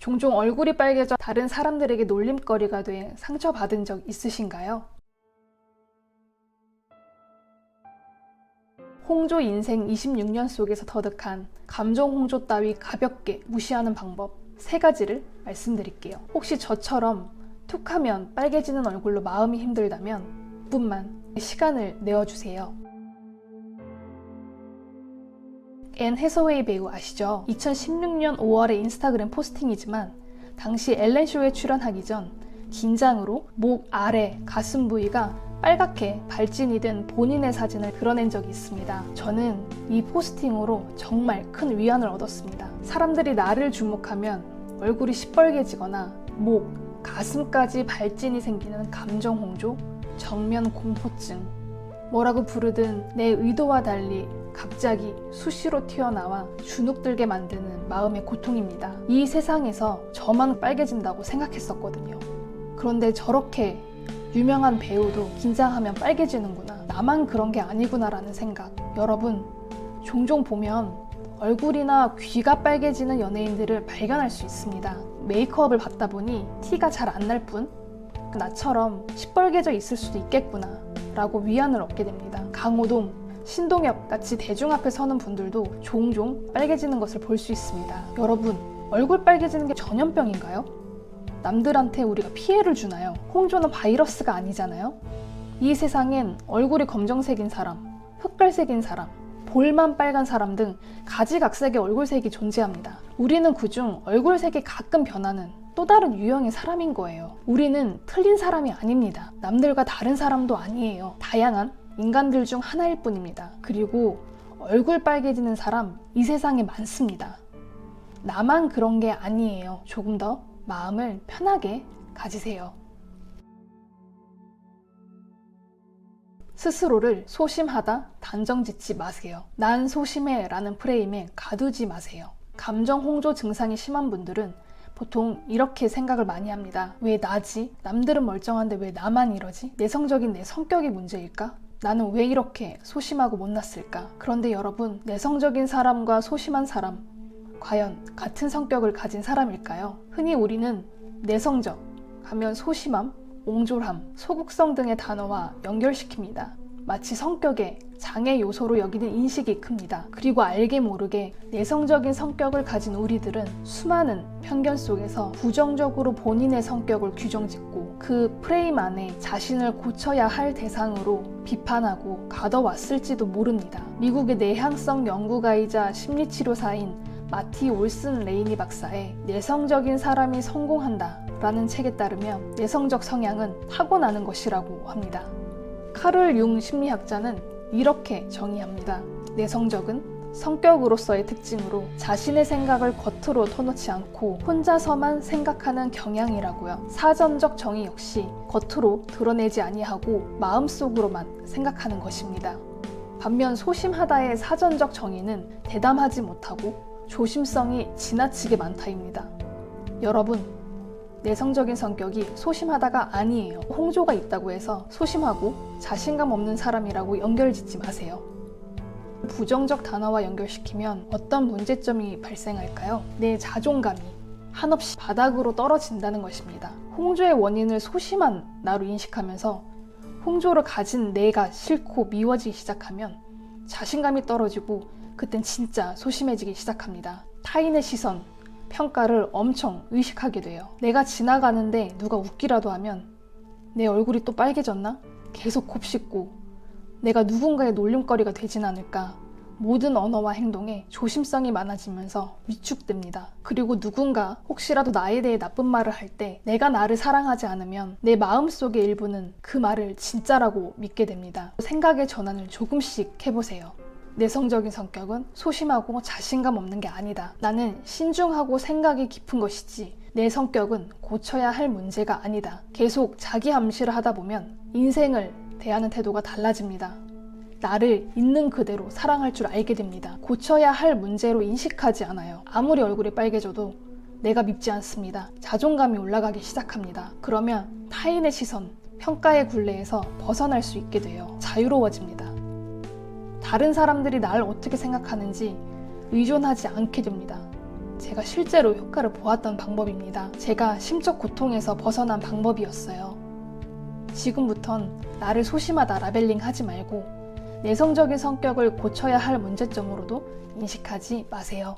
종종 얼굴이 빨개져 다른 사람들에게 놀림거리가 돼 상처받은 적 있으신가요? 홍조 인생 26년 속에서 터득한 감정 홍조 따위 가볍게 무시하는 방법 3가지를 말씀드릴게요. 혹시 저처럼 툭하면 빨개지는 얼굴로 마음이 힘들다면 조금만 시간을 내어주세요. 앤 해서웨이 배우 아시죠? 2016년 5월의 인스타그램 포스팅이지만 당시 엘렌쇼에 출연하기 전 긴장으로 목 아래 가슴 부위가 빨갛게 발진이 된 본인의 사진을 드러낸 적이 있습니다. 저는 이 포스팅으로 정말 큰 위안을 얻었습니다. 사람들이 나를 주목하면 얼굴이 시뻘개지거나 목, 가슴까지 발진이 생기는 감정 홍조, 정면 공포증, 뭐라고 부르든 내 의도와 달리 갑자기 수시로 튀어나와 주눅들게 만드는 마음의 고통입니다. 이 세상에서 저만 빨개진다고 생각했었거든요. 그런데 저렇게 유명한 배우도 긴장하면 빨개지는구나, 나만 그런 게 아니구나 라는 생각. 여러분, 종종 보면 얼굴이나 귀가 빨개지는 연예인들을 발견할 수 있습니다. 메이크업을 받다 보니 티가 잘 안 날 뿐 나처럼 시뻘개져 있을 수도 있겠구나 라고 위안을 얻게 됩니다. 강호동, 신동엽 같이 대중 앞에 서는 분들도 종종 빨개지는 것을 볼 수 있습니다. 여러분, 얼굴 빨개지는 게 전염병인가요? 남들한테 우리가 피해를 주나요? 홍조는 바이러스가 아니잖아요? 이 세상엔 얼굴이 검정색인 사람, 흑갈색인 사람, 볼만 빨간 사람 등 가지각색의 얼굴색이 존재합니다. 우리는 그중 얼굴색이 가끔 변하는 또 다른 유형의 사람인 거예요. 우리는 틀린 사람이 아닙니다. 남들과 다른 사람도 아니에요. 다양한 인간들 중 하나일 뿐입니다. 그리고 얼굴 빨개지는 사람 이 세상에 많습니다. 나만 그런 게 아니에요. 조금 더 마음을 편하게 가지세요. 스스로를 소심하다 단정 짓지 마세요. 난 소심해 라는 프레임에 가두지 마세요. 감정 홍조 증상이 심한 분들은 보통 이렇게 생각을 많이 합니다. 왜 나지? 남들은 멀쩡한데 왜 나만 이러지? 내성적인 내 성격이 문제일까? 나는 왜 이렇게 소심하고 못났을까? 그런데 여러분, 내성적인 사람과 소심한 사람, 과연 같은 성격을 가진 사람일까요? 흔히 우리는 내성적 하면 소심함, 옹졸함, 소극성 등의 단어와 연결시킵니다. 마치 성격의 장애 요소로 여기는 인식이 큽니다. 그리고 알게 모르게 내성적인 성격을 가진 우리들은 수많은 편견 속에서 부정적으로 본인의 성격을 규정짓고 그 프레임 안에 자신을 고쳐야 할 대상으로 비판하고 가둬왔을지도 모릅니다. 미국의 내향성 연구가이자 심리치료사인 마티 올슨 레이니 박사의 내성적인 사람이 성공한다 라는 책에 따르면 내성적 성향은 타고나는 것이라고 합니다. 카를 융 심리학자는 이렇게 정의합니다. 내성적은 성격으로서의 특징으로 자신의 생각을 겉으로 터놓지 않고 혼자서만 생각하는 경향이라고요. 사전적 정의 역시 겉으로 드러내지 아니하고 마음속으로만 생각하는 것입니다. 반면 소심하다의 사전적 정의는 대담하지 못하고 조심성이 지나치게 많다입니다. 여러분, 내성적인 성격이 소심하다가 아니에요. 홍조가 있다고 해서 소심하고 자신감 없는 사람이라고 연결짓지 마세요. 부정적 단어와 연결시키면 어떤 문제점이 발생할까요? 내 자존감이 한없이 바닥으로 떨어진다는 것입니다. 홍조의 원인을 소심한 나로 인식하면서 홍조를 가진 내가 싫고 미워지기 시작하면 자신감이 떨어지고 그땐 진짜 소심해지기 시작합니다. 타인의 시선, 평가를 엄청 의식하게 돼요. 내가 지나가는데 누가 웃기라도 하면 내 얼굴이 또 빨개졌나? 계속 곱씹고 내가 누군가의 놀림거리가 되진 않을까? 모든 언어와 행동에 조심성이 많아지면서 위축됩니다. 그리고 누군가 혹시라도 나에 대해 나쁜 말을 할 때 내가 나를 사랑하지 않으면 내 마음속의 일부는 그 말을 진짜라고 믿게 됩니다. 생각의 전환을 조금씩 해보세요. 내성적인 성격은 소심하고 자신감 없는 게 아니다. 나는 신중하고 생각이 깊은 것이지 내 성격은 고쳐야 할 문제가 아니다. 계속 자기 암시를 하다 보면 인생을 대하는 태도가 달라집니다. 나를 있는 그대로 사랑할 줄 알게 됩니다. 고쳐야 할 문제로 인식하지 않아요. 아무리 얼굴이 빨개져도 내가 밉지 않습니다. 자존감이 올라가기 시작합니다. 그러면 타인의 시선, 평가의 굴레에서 벗어날 수 있게 돼요. 자유로워집니다. 다른 사람들이 나를 어떻게 생각하는지 의존하지 않게 됩니다. 제가 실제로 효과를 보았던 방법입니다. 제가 심적 고통에서 벗어난 방법이었어요. 지금부턴 나를 소심하다 라벨링 하지 말고 내성적인 성격을 고쳐야 할 문제점으로도 인식하지 마세요.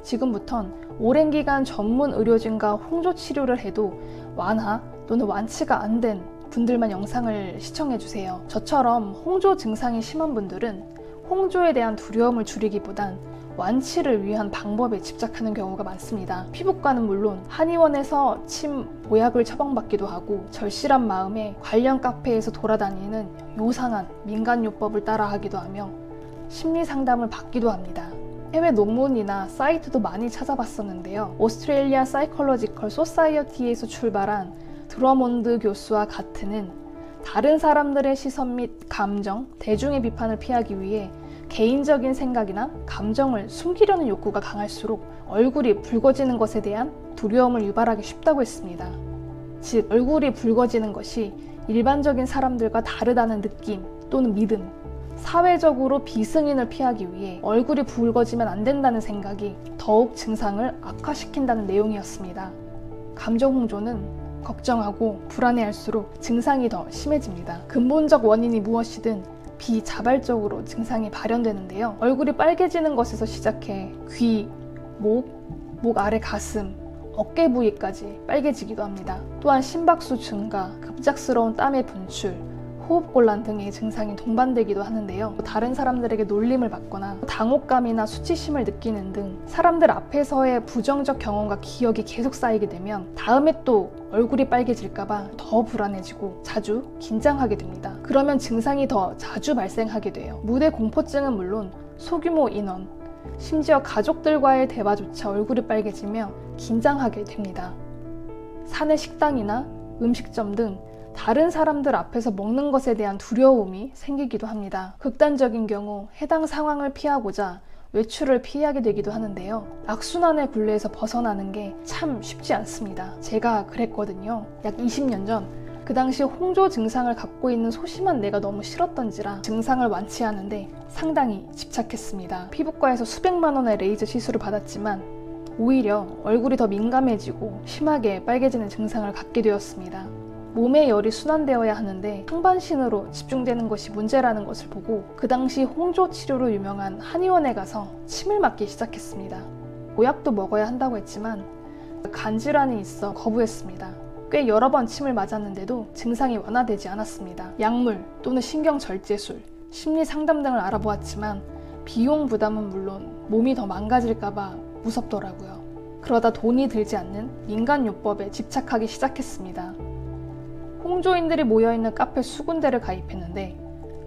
지금부턴 오랜 기간 전문 의료진과 홍조 치료를 해도 완화 또는 완치가 안 된 분들만 영상을 시청해주세요. 저처럼 홍조 증상이 심한 분들은 홍조에 대한 두려움을 줄이기보단 완치를 위한 방법에 집착하는 경우가 많습니다. 피부과는 물론 한의원에서 침 보약을 처방받기도 하고 절실한 마음에 관련 카페에서 돌아다니는 요상한 민간요법을 따라하기도 하며 심리 상담을 받기도 합니다. 해외 논문이나 사이트도 많이 찾아봤었는데요. 오스트레일리아 사이콜로지컬 소사이어티에서 출발한 드러몬드 교수와 같은 다른 사람들의 시선 및 감정, 대중의 비판을 피하기 위해 개인적인 생각이나 감정을 숨기려는 욕구가 강할수록 얼굴이 붉어지는 것에 대한 두려움을 유발하기 쉽다고 했습니다. 즉, 얼굴이 붉어지는 것이 일반적인 사람들과 다르다는 느낌 또는 믿음, 사회적으로 비승인을 피하기 위해 얼굴이 붉어지면 안 된다는 생각이 더욱 증상을 악화시킨다는 내용이었습니다. 감정 홍조는 걱정하고 불안해할수록 증상이 더 심해집니다. 근본적 원인이 무엇이든 비자발적으로 증상이 발현되는데요. 얼굴이 빨개지는 것에서 시작해 귀, 목 아래 가슴, 어깨 부위까지 빨개지기도 합니다. 또한 심박수 증가, 급작스러운 땀의 분출, 호흡곤란 등의 증상이 동반되기도 하는데요. 다른 사람들에게 놀림을 받거나 당혹감이나 수치심을 느끼는 등 사람들 앞에서의 부정적 경험과 기억이 계속 쌓이게 되면 다음에 또 얼굴이 빨개질까봐 더 불안해지고 자주 긴장하게 됩니다. 그러면 증상이 더 자주 발생하게 돼요. 무대 공포증은 물론 소규모 인원, 심지어 가족들과의 대화조차 얼굴이 빨개지며 긴장하게 됩니다. 사내 식당이나 음식점 등 다른 사람들 앞에서 먹는 것에 대한 두려움이 생기기도 합니다. 극단적인 경우 해당 상황을 피하고자 외출을 피하게 되기도 하는데요. 악순환의 굴레에서 벗어나는 게 참 쉽지 않습니다. 제가 그랬거든요. 약 20년 전, 그 당시 홍조 증상을 갖고 있는 소심한 내가 너무 싫었던지라 증상을 완치하는데 상당히 집착했습니다. 피부과에서 수백만 원의 레이저 시술을 받았지만 오히려 얼굴이 더 민감해지고 심하게 빨개지는 증상을 갖게 되었습니다. 몸의 열이 순환되어야 하는데 상반신으로 집중되는 것이 문제라는 것을 보고 그 당시 홍조 치료로 유명한 한의원에 가서 침을 맞기 시작했습니다. 보약도 먹어야 한다고 했지만 간 질환이 있어 거부했습니다. 꽤 여러 번 침을 맞았는데도 증상이 완화되지 않았습니다. 약물 또는 신경절제술, 심리 상담 등을 알아보았지만 비용 부담은 물론 몸이 더 망가질까봐 무섭더라고요. 그러다 돈이 들지 않는 민간요법에 집착하기 시작했습니다. 홍조인들이 모여있는 카페 수군데를 가입했는데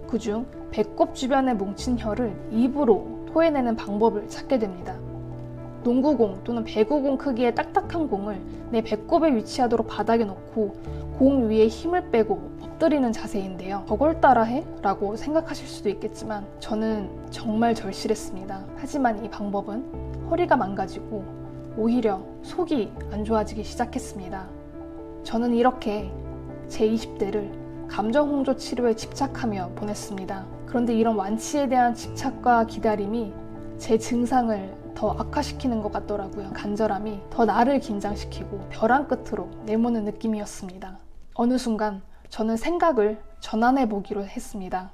그중 배꼽 주변에 뭉친 혀를 입으로 토해내는 방법을 찾게 됩니다. 농구공 또는 배구공 크기의 딱딱한 공을 내 배꼽에 위치하도록 바닥에 놓고 공 위에 힘을 빼고 엎드리는 자세인데요. 저걸 따라해? 라고 생각하실 수도 있겠지만 저는 정말 절실했습니다. 하지만 이 방법은 허리가 망가지고 오히려 속이 안 좋아지기 시작했습니다. 저는 이렇게 제 20대를 감정 홍조 치료에 집착하며 보냈습니다. 그런데 이런 완치에 대한 집착과 기다림이 제 증상을 더 악화시키는 것 같더라고요. 간절함이 더 나를 긴장시키고 벼랑 끝으로 내모는 느낌이었습니다. 어느 순간 저는 생각을 전환해 보기로 했습니다.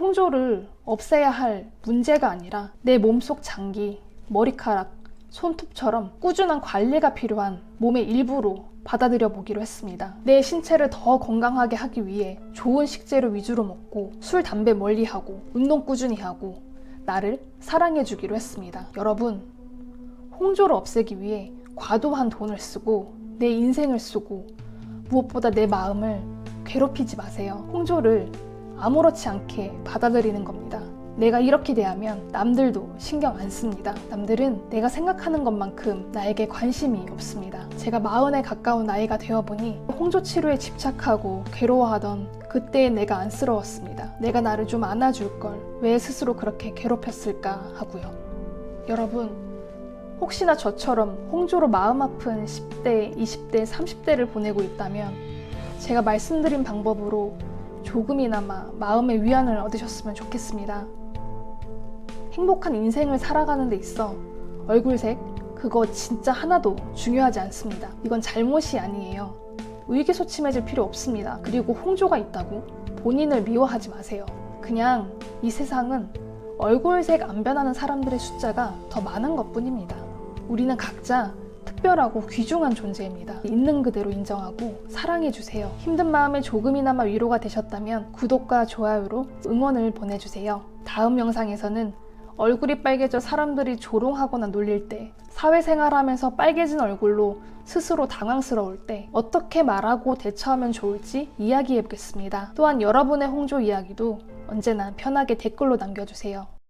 홍조를 없애야 할 문제가 아니라 내 몸속 장기, 머리카락, 손톱처럼 꾸준한 관리가 필요한 몸의 일부로 받아들여 보기로 했습니다. 내 신체를 더 건강하게 하기 위해 좋은 식재료 위주로 먹고 술, 담배 멀리하고 운동 꾸준히 하고 나를 사랑해 주기로 했습니다. 여러분, 홍조를 없애기 위해 과도한 돈을 쓰고 내 인생을 쓰고 무엇보다 내 마음을 괴롭히지 마세요. 홍조를 아무렇지 않게 받아들이는 겁니다. 내가 이렇게 대하면 남들도 신경 안 씁니다. 남들은 내가 생각하는 것만큼 나에게 관심이 없습니다. 제가 40에 가까운 나이가 되어보니 홍조 치료에 집착하고 괴로워하던 그때의 내가 안쓰러웠습니다. 내가 나를 좀 안아줄 걸 왜 스스로 그렇게 괴롭혔을까 하고요. 여러분, 혹시나 저처럼 홍조로 마음 아픈 10대, 20대, 30대를 보내고 있다면 제가 말씀드린 방법으로 조금이나마 마음의 위안을 얻으셨으면 좋겠습니다. 행복한 인생을 살아가는 데 있어 얼굴색 그거 진짜 하나도 중요하지 않습니다. 이건 잘못이 아니에요. 의기소침해질 필요 없습니다. 그리고 홍조가 있다고 본인을 미워하지 마세요. 그냥 이 세상은 얼굴색 안 변하는 사람들의 숫자가 더 많은 것뿐입니다. 우리는 각자 특별하고 귀중한 존재입니다. 있는 그대로 인정하고 사랑해주세요. 힘든 마음에 조금이나마 위로가 되셨다면 구독과 좋아요로 응원을 보내주세요. 다음 영상에서는 얼굴이 빨개져 사람들이 조롱하거나 놀릴 때, 사회생활하면서 빨개진 얼굴로 스스로 당황스러울 때 어떻게 말하고 대처하면 좋을지 이야기해보겠습니다. 또한 여러분의 홍조 이야기도 언제나 편하게 댓글로 남겨주세요.